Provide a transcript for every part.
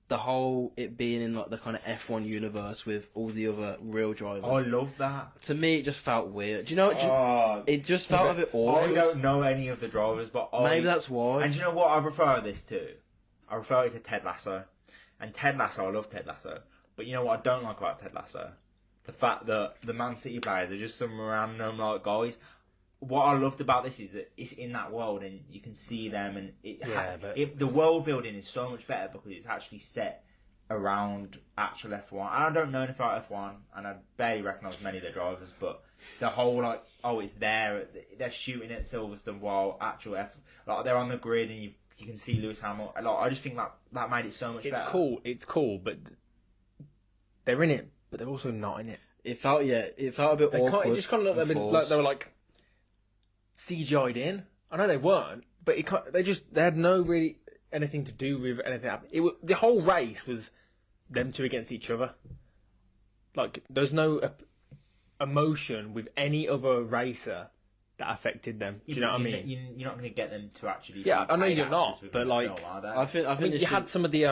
the whole it being in like the kind of F1 universe with all the other real drivers. I love that. To me, it just felt weird. Do you know? It just felt a bit awkward. I don't know any of the drivers, but maybe that's why. And do you know what I refer this to? I refer it to Ted Lasso. And Ted Lasso, I love Ted Lasso. But you know what I don't like about Ted Lasso? The fact that the Man City players are just some random like guys. What I loved about this is that it's in that world and you can see them, and the world building is so much better because it's actually set around actual F1. And I don't know anything about F1, and I barely recognise many of the drivers, but the whole like, oh, it's there, they're shooting at Silverstone while actual like they're on the grid and you can see Lewis Hamilton. Like, I just think that made it so much better. It's cool, but they're in it, but they're also not in it. It felt a bit awkward. It just kind of looked like they were like CGI'd in. I know they weren't, but they had no really anything to do with anything happening. The whole race was them two against each other. Like, there's no emotion with any other racer that affected them. Do you know what I mean? You're not going to get them to actually. Yeah, I know you're not, but like, I think you had some of the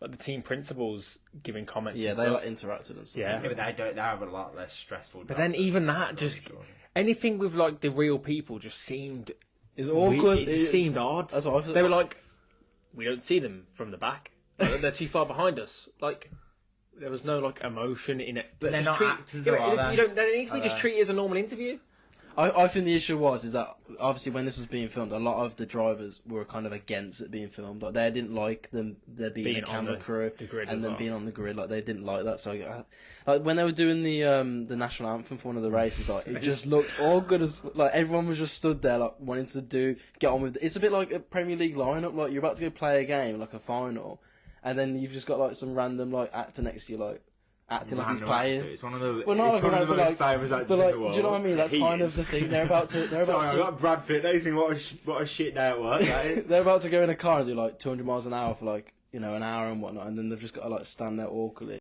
like the team principals giving comments. Yeah, and they stuff. like interacted and stuff. Yeah, but they have a lot less stressful. But then even that, just anything with like the real people just seemed it's awkward. It just seemed odd. That's what I they were like, we don't see them from the back. Like, they're too far behind us. Like, there was no like emotion in it. But they're not actors, though, are they? They need to be just treated as a normal interview. I think the issue is that obviously when this was being filmed, a lot of the drivers were kind of against it being filmed. Like, they didn't like there being a camera crew and them being on the grid. Like, they didn't like that. So like when they were doing the national anthem for one of the races, like it just looked awkward as like everyone was just stood there like wanting to get on with it. It's a bit like a Premier League lineup. Like, you're about to go play a game, like a final, and then you've just got like some random like actor next to you, like acting like he's playing. It's one of the most famous actors in in the the world. Do you know what I mean? That's kind of the thing. They're about to. Sorry, I got Brad Pitt. That mean what a shit day at work. They're about to go in a car and do like 200 miles an hour for like an hour and whatnot, and then they've just got to like stand there awkwardly.